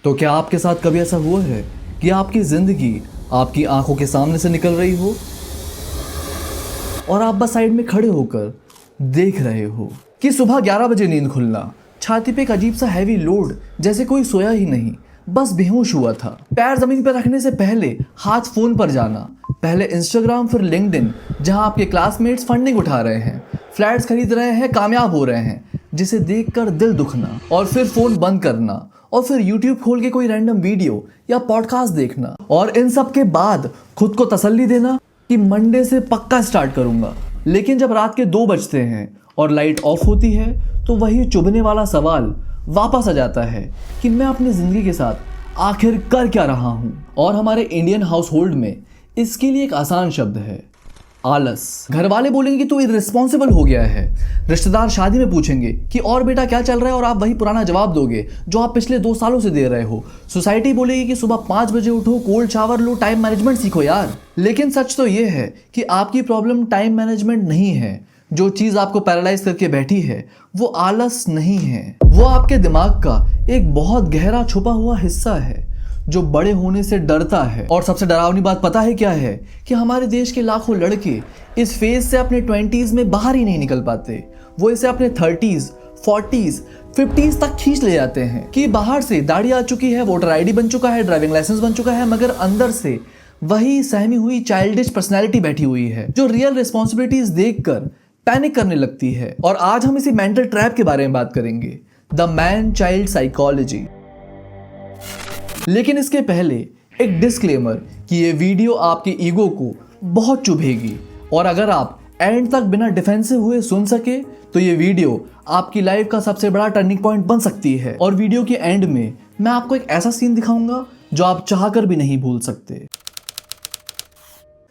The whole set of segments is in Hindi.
तो क्या आपके साथ कभी ऐसा हुआ है कि आपकी ज़िंदगी आपकी आंखों के सामने से निकल रही हो और आप बस साइड में खड़े होकर देख रहे हो कि सुबह 11 बजे नींद खुलना, छाती पे एक अजीब सा हैवी लोड, जैसे कोई सोया ही नहीं, बस बेहोश हुआ था। पैर जमीन पर रखने से पहले हाथ फोन पर जाना, पहले इंस्टाग्राम फिर लिंक्डइन, जहां आपके क्लासमेट्स फंडिंग उठा रहे हैं, फ्लैट्स खरीद रहे हैं, कामयाब हो रहे हैं, जिसे देखकर दिल दुखना, और फिर फोन बंद करना और फिर यूट्यूब खोल के कोई रैंडम वीडियो या पॉडकास्ट देखना, और इन सब के बाद खुद को तसल्ली देना कि मंडे से पक्का स्टार्ट करूंगा। लेकिन जब रात के 2 बजते हैं और लाइट ऑफ होती है तो वही चुभने वाला सवाल वापस आ जाता है कि मैं अपनी ज़िंदगी के साथ आखिर कर क्या रहा हूँ। और हमारे इंडियन हाउस होल्ड में इसके लिए एक आसान शब्द है, आलस। घर वाले बोलेंगे कि तू इररिस्पॉन्सिबल हो गया है, रिश्तेदार शादी में पूछेंगे कि और बेटा क्या चल रहा है, और आप वही पुराना जवाब दोगे जो आप पिछले 2 सालों से दे रहे हो। सोसाइटी बोलेगी कि सुबह 5 बजे उठो, कोल्ड शावर लो, टाइम मैनेजमेंट सीखो यार। लेकिन सच तो ये है कि आपकी प्रॉब्लम टाइम मैनेजमेंट नहीं है। जो चीज़ आपको पैरालाइज करके बैठी है वो आलस नहीं है, वो आपके दिमाग का एक बहुत गहरा छुपा हुआ हिस्सा है जो बड़े होने से डरता है। और सबसे डरावनी बात पता है क्या है? कि हमारे देश के लाखों लड़के इस फेज से अपने 20s में बाहर ही नहीं निकल पाते। वो इसे अपने 30s, 40s, 50s तक खींच ले जाते हैं कि बाहर से दाढ़ी आ चुकी है, वोटर आईडी बन चुका है, ड्राइविंग लाइसेंस बन चुका है, मगर अंदर से वही सहमी हुई चाइल्डिश पर्सनैलिटी बैठी हुई है जो रियल रिस्पॉन्सिबिलिटीज देखकर पैनिक करने लगती है। और आज हम इसी मेंटल ट्रैप के बारे में बात करेंगे, द मैन चाइल्ड साइकोलॉजी। लेकिन इसके पहले एक डिस्क्लेमर कि ये वीडियो आपके ईगो को बहुत चुभेगी, और अगर आप एंड तक बिना डिफेंसिव हुए सुन सके तो ये वीडियो आपकी लाइफ का सबसे बड़ा टर्निंग पॉइंट बन सकती है। और वीडियो के एंड में मैं आपको एक ऐसा सीन दिखाऊंगा जो आप चाहकर भी नहीं भूल सकते।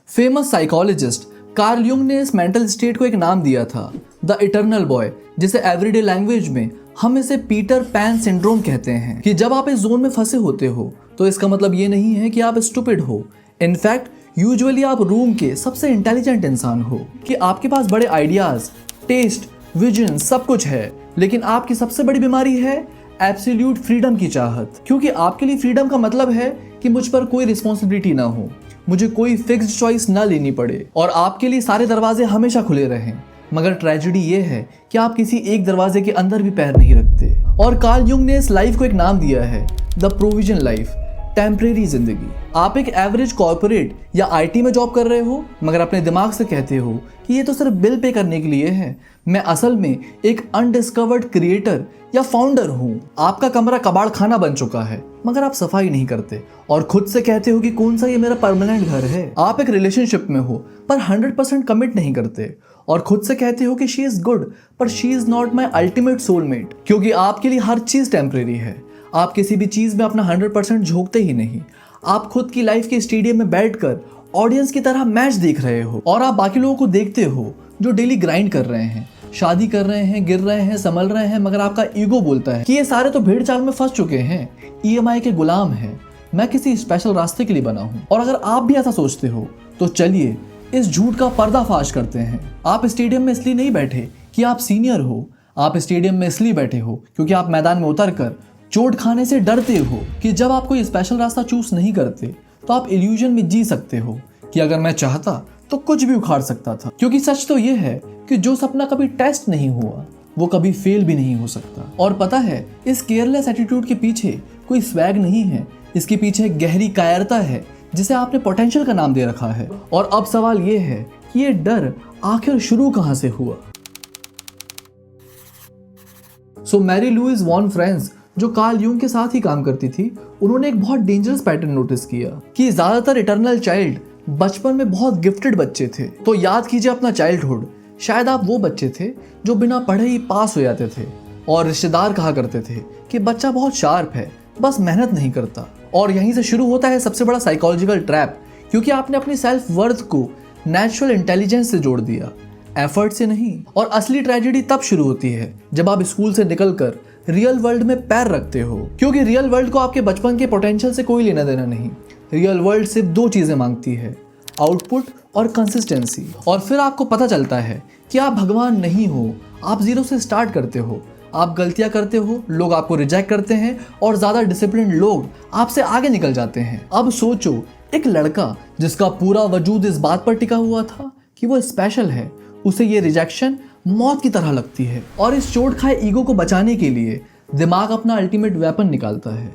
फेमस साइकोलॉजिस्ट कार्ल युंग ने इस मेंटल स्टेट को एक नाम दिया था, द इटर्नल बॉय, जिसे एवरीडे लैंग्वेज में हम इसे पीटर पैन सिंड्रोम कहते हैं। कि जब आप इस जोन में फंसे होते हो तो इसका मतलब ये नहीं है कि आप स्टूपिड हो। इनफैक्ट यूजुअली आप रूम के सबसे इंटेलिजेंट इंसान हो, कि आपके पास बड़े आइडियाज, टेस्ट, विजन सब कुछ है, लेकिन आपकी सबसे बड़ी बीमारी है एब्सोल्यूट फ्रीडम की चाहत। क्योंकि आपके लिए फ्रीडम का मतलब है कि मुझ पर कोई रिस्पॉन्सिबिलिटी ना हो, मुझे कोई फिक्स्ड चॉइस ना लेनी पड़े, और आपके लिए सारे दरवाजे हमेशा खुले रहें। मगर ट्रेजेडी ये है कि आप किसी एक दरवाजे के अंदर भी पैर नहीं रखते। और कार्ल युंग ने इस लाइफ को एक नाम दिया है, द प्रोविजन लाइफ, टेम्परेरी जिंदगी। आप एक एवरेज कॉर्पोरेट या आईटी में जॉब कर रहे हो, मगर अपने दिमाग से कहते हो कि ये तो सिर्फ बिल पे करने के लिए है, मैं असल में एक अनडिस्कवर्ड क्रिएटर या फाउंडर हूँ। आपका कमरा कबाड़ खाना बन चुका है, मगर आप सफाई नहीं करते और खुद से कहते हो कि कौन सा ये मेरा परमानेंट घर है। आप एक रिलेशनशिप में हो पर 100% कमिट नहीं करते और खुद से कहते हो कि शी इज गुड पर she is not my ultimate soulmate. क्योंकि आपके लिए हर चीज टेम्परेरी है, आप किसी भी चीज में अपना 100% झोंकते ही नहीं। आप खुद की लाइफ के स्टेडियम में बैठकर ऑडियंस की तरह मैच देख रहे हो, और आप बाकी लोगों को देखते हो जो डेली ग्राइंड कर रहे हैं, शादी कर रहे हैं, गिर रहे हैं, संभल रहे हैं, मगर आपका ईगो बोलता है कि ये सारे तो भेड़ चाल में फंस चुके हैं, EMI के गुलाम हैं, मैं किसी स्पेशल रास्ते के लिए बना हूं। और अगर आप भी ऐसा सोचते हो तो चलिए इस झूठ का पर्दाफाश करते हैं। आप स्टेडियम में इसलिए नहीं बैठे कि आप सीनियर हो, आप स्टेडियम में इसलिए बैठे हो क्योंकि आप मैदान में उतरकर चोट खाने से डरते हो कि जब आप कोई स्पेशल रास्ता चूज नहीं करते तो आप इल्यूजन में जी सकते हो कि अगर मैं चाहता तो कुछ भी उखाड़ सकता था। क्योंकि सच तो ये है कि जो सपना कभी टेस्ट नहीं हुआ वो कभी फेल भी नहीं हो सकता। और पता है, इस केयरलेस एटीट्यूड के पीछे कोई स्वैग नहीं है, इसके पीछे गहरी कायरता है जिसे आपने पोटेंशियल का नाम दे रखा है। और अब सवाल ये है कि ये डर आखिर शुरू कहां से हुआ। सो मैरी लुइस वॉन फ्रेंस, जो कार्ल युंग के साथ ही काम करती थी, उन्होंने एक बहुत डेंजरस पैटर्न नोटिस किया कि ज्यादातर इटर्नल चाइल्ड बचपन में बहुत गिफ्टेड बच्चे थे। तो याद कीजिए अपना चाइल्डहुड, शायद आप वो बच्चे थे जो बिना पढ़े ही पास हो जाते थे, और रिश्तेदार कहा करते थे कि बच्चा बहुत शार्प है, बस मेहनत नहीं करता। और यहीं से शुरू होता है सबसे बड़ा साइकोलॉजिकल ट्रैप, क्योंकि आपने अपनी सेल्फ वर्थ को नेचुरल इंटेलिजेंस से जोड़ दिया, एफर्ट से नहीं। और असली ट्रेजेडी तब शुरू होती है जब आप स्कूल से निकलकर रियल वर्ल्ड में पैर रखते हो, क्योंकि रियल वर्ल्ड को आपके बचपन के पोटेंशियल से कोई लेना देना नहीं। रियल वर्ल्ड सिर्फ 2 चीजें मांगती है, आउटपुट और कंसिस्टेंसी। और फिर आपको पता चलता है कि आप भगवान नहीं हो, आप जीरो से स्टार्ट करते हो, आप गलतियां करते हो, लोग आपको रिजेक्ट करते हैं और ज़्यादा डिसिप्लिन लोग आपसे आगे निकल जाते हैं। अब सोचो, एक लड़का जिसका पूरा वजूद इस बात पर टिका हुआ था कि वो स्पेशल है, उसे ये रिजेक्शन मौत की तरह लगती है। और इस चोट खाए ईगो को बचाने के लिए दिमाग अपना अल्टीमेट वेपन निकालता है,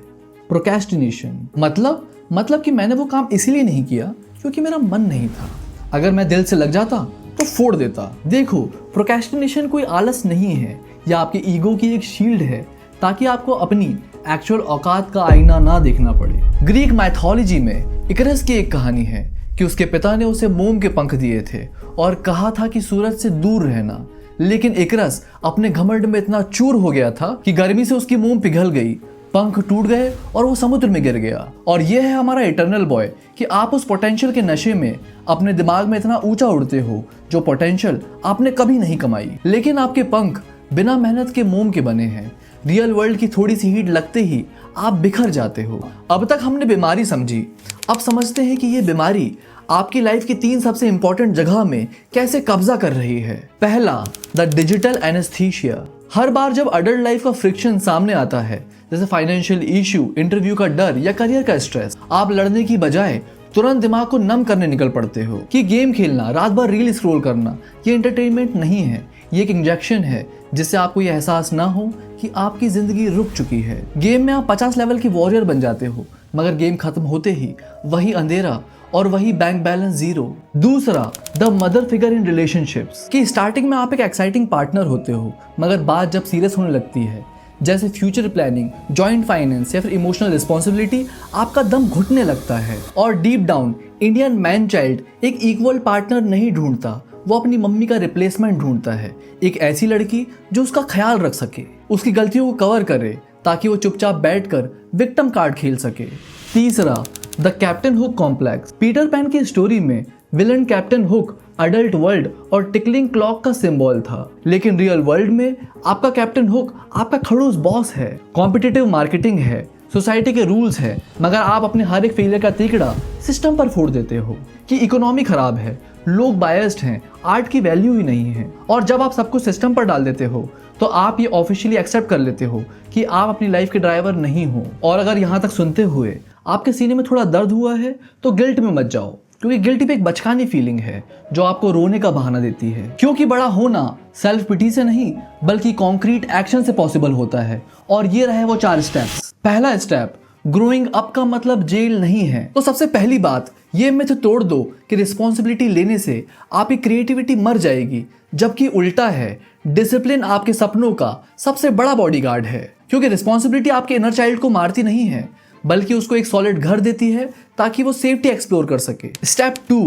प्रोक्रेस्टिनेशन। मतलब कि मैंने वो काम इसीलिए नहीं किया क्योंकि मेरा मन नहीं था। अगर मैं दिल से लग जाता तो फोड़ देता। देखो, प्रोक्रेस्टिनेशन कोई आलस नहीं है, या आपके ईगो की एक शील्ड है ताकि आपको अपनी एक्चुअल औकात का आईना ना देखना पड़े। ग्रीक माइथोलॉजी में इकरस की एक कहानी है कि उसके पिता ने उसे मोम के पंख दिए थे और कहा था कि सूरज से दूर रहना, लेकिन इकरस अपने घमंड में इतना चूर हो गया था कि गर्मी से उसकी मोम पिघल गई, पंख टूट गए और वो समुद्र में गिर गया। और ये है हमारा इटर्नल बॉय कि आप उस पोटेंशियल के नशे में अपने दिमाग में इतना ऊंचा उड़ते हो जो पोटेंशियल आपने कभी नहीं कमाई, लेकिन आपके पंख बिना मेहनत के मोम के बने हैं। रियल वर्ल्ड की थोड़ी सी हीट लगते ही आप बिखर जाते हो। अब तक हमने बीमारी समझी, अब समझते हैं कि ये बीमारी आपकी लाइफ की 3 सबसे इंपॉर्टेंट जगह में कैसे कब्जा कर रही है। पहला, द डिजिटल एनेस्थीसिया। हर बार जब अडल्ट लाइफ का फ्रिक्शन सामने आता है, जैसे फाइनेंशियल इश्यू, इंटरव्यू का डर या करियर का स्ट्रेस, आप लड़ने की बजाय तुरंत दिमाग को नम करने निकल पड़ते हो कि गेम खेलना, रात भर रील स्क्रॉल करना ये एंटरटेनमेंट नहीं है, ये एक इंजेक्शन है जिससे आपको ये एहसास ना हो कि आपकी जिंदगी रुक चुकी है। गेम में आप 50 लेवल के वॉरियर बन जाते हो, मगर गेम खत्म होते ही वही अंधेरा और वही बैंक बैलेंस जीरो। दूसरा, the mother figure in relationships, कि स्टार्टिंग में आप एक एक्साइटिंग पार्टनर होते हो, मगर बात जब सीरियस होने लगती है, जैसे फ्यूचर प्लानिंग, जॉइंट फाइनेंस या फिर इमोशनल रिस्पॉन्सिबिलिटी, आपका दम घुटने लगता है। और deep down Indian man child एक इक्वल पार्टनर नहीं ढूंढता, वो अपनी मम्मी का रिप्लेसमेंट ढूंढता है। एक ऐसी लड़की जो उसका ख्याल रख सके, उसकी गलतियों को कवर करे, ताकि वो चुपचाप बैठकर विक्टिम कार्ड खेल सके। तीसरा, the captain hook complex. Peter pan की स्टोरी में villain captain hook adult world और टिकलिंग क्लॉक का सिंबल था, लेकिन रियल वर्ल्ड में आपका कैप्टन हुक आपका खड़ूस बॉस है। कॉम्पिटिटिव मार्केटिंग है, सोसाइटी के रूल्स है, मगर आप अपने हर एक फेलियर का तीकड़ा सिस्टम पर फोड़ देते हो कि इकोनॉमी खराब है, लोग बायस्ड हैं, आर्ट की वैल्यू ही नहीं है। और जब आप सब कुछ सिस्टम पर डाल देते हो तो आप ये ऑफिशियली एक्सेप्ट कर लेते हो कि आप अपनी लाइफ के ड्राइवर नहीं हो। और अगर यहाँ तक सुनते हुए आपके सीने में थोड़ा दर्द हुआ है तो गिल्ट में मत जाओ, क्योंकि गिल्ट भी एक बचकानी फीलिंग है जो आपको रोने का बहाना देती है। क्योंकि बड़ा होना सेल्फ पिटी से नहीं बल्कि कॉन्क्रीट एक्शन से पॉसिबल होता है। और ये रहे वो 4 स्टेप्स। पहला स्टेप, ग्रोइंग अप का मतलब जेल नहीं है। तो सबसे पहली बात, ये मिथ तोड़ दो कि रिस्पॉन्सिबिलिटी लेने से आपकी क्रिएटिविटी मर जाएगी, जबकि उल्टा है। डिसिप्लिन आपके सपनों का सबसे बड़ा बॉडीगार्ड है, क्योंकि रिस्पॉन्सिबिलिटी आपके इनर चाइल्ड को मारती नहीं है बल्कि उसको एक सॉलिड घर देती है ताकि वो सेफ्टी एक्सप्लोर कर सके। Step 2,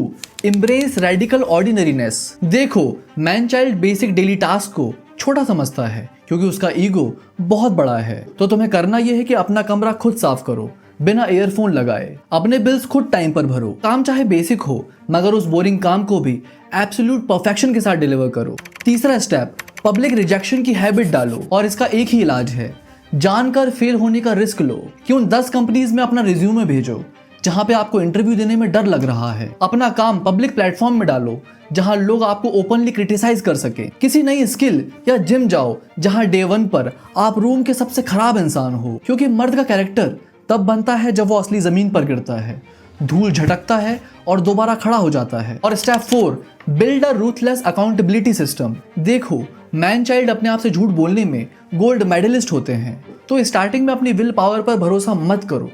embrace radical ordinariness. देखो, man child basic daily task को छोटा समझता है क्योंकि उसका ईगो बहुत बड़ा है। तो तुम्हें करना यह है कि अपना कमरा खुद साफ करो बिना ईयरफोन लगाए, अपने बिल्स खुद टाइम पर भरो, काम चाहे बेसिक हो मगर उस बोरिंग काम को भी एब्सोल्यूट परफेक्शन के साथ डिलीवर करो। तीसरा स्टेप, पब्लिक रिजेक्शन की हैबिट डालो, और इसका एक ही इलाज है, जानकर फेल होने का रिस्क लो कि उन 10 कंपनीज में अपना रिज्यूमे भेजो जहां पे आपको इंटरव्यू देने में डर लग रहा है। अपना काम पब्लिक प्लेटफॉर्म में डालो जहां लोग आपको ओपनली क्रिटिसाइज कर सके। किसी नई स्किल या जिम जाओ जहां डे 1 पर आप रूम के सबसे खराब इंसान हो, क्योंकि मर्द का कैरेक्टर तब बनता है जब वो असली जमीन पर गिरता है, धूल झटकता है और दोबारा खड़ा हो जाता है। और step 4, build a ruthless accountability system. देखो, मैन चाइल्ड अपने आप से झूठ बोलने में गोल्ड मेडलिस्ट होते हैं, तो स्टार्टिंग में अपनी विल पावर पर भरोसा मत करो,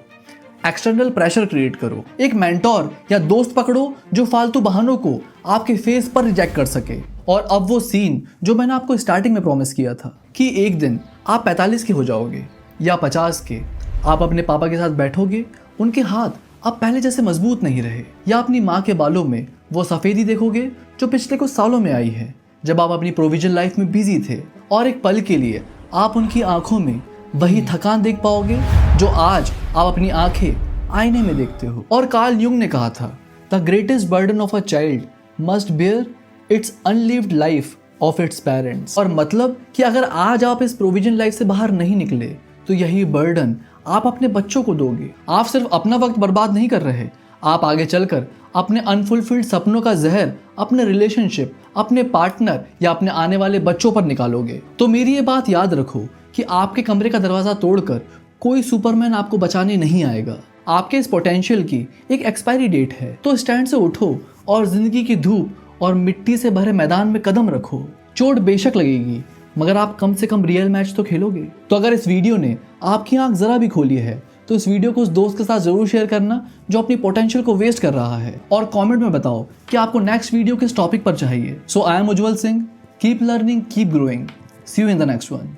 एक्सटर्नल प्रेशर क्रिएट करो। एक मेंटोर या दोस्त पकड़ो जो फालतू बहानों को आपके फेस पर रिजेक्ट कर सके। और अब वो सीन जो मैंने आपको स्टार्टिंग में प्रॉमिस किया था कि एक दिन आप 45 के हो जाओगे या 50 के, आप अपने पापा के साथ बैठोगे, उनके हाथ अब पहले जैसे मजबूत नहीं रहे, या अपनी माँ के बालों में वो सफ़ेदी देखोगे जो पिछले कुछ सालों में आई है जब आप अपनी प्रोविजन लाइफ में बिजी थे, और एक पल के लिए आप उनकी आंखों में वही थकान देख पाओगे जो आज आप अपनी आंखें आईने में देखते हो। और कार्ल युंग ने कहा था, the greatest burden of a child must bear its unlived life of its parents. और मतलब कि अगर आज आप इस प्रोविजन लाइफ से बाहर नहीं निकले तो यही बर्डन आप अपने बच्चों को दोगे। आप सिर्फ अपना वक्त बर्बाद नहीं कर रहे, आप आगे चलकर अपने अनफुलफिल्ड सपनों का जहर अपने रिलेशनशिप, अपने पार्टनर या अपने आने वाले बच्चों पर निकालोगे। तो मेरी ये बात याद रखो कि आपके कमरे का दरवाजा तोड़कर कोई सुपरमैन आपको बचाने नहीं आएगा। आपके इस पोटेंशियल की एक एक्सपायरी डेट है। तो स्टैंड से उठो और जिंदगी की धूप और मिट्टी से भरे मैदान में कदम रखो। चोट बेशक लगेगी, मगर आप कम से कम रियल मैच तो खेलोगे। तो अगर इस वीडियो ने आपकी आंख जरा भी खोली है तो इस वीडियो को उस दोस्त के साथ जरूर शेयर करना जो अपनी पोटेंशियल को वेस्ट कर रहा है, और कमेंट में बताओ कि आपको नेक्स्ट वीडियो किस टॉपिक पर चाहिए। So I am Ujjwal Singh, keep learning, keep growing, see you in the next one.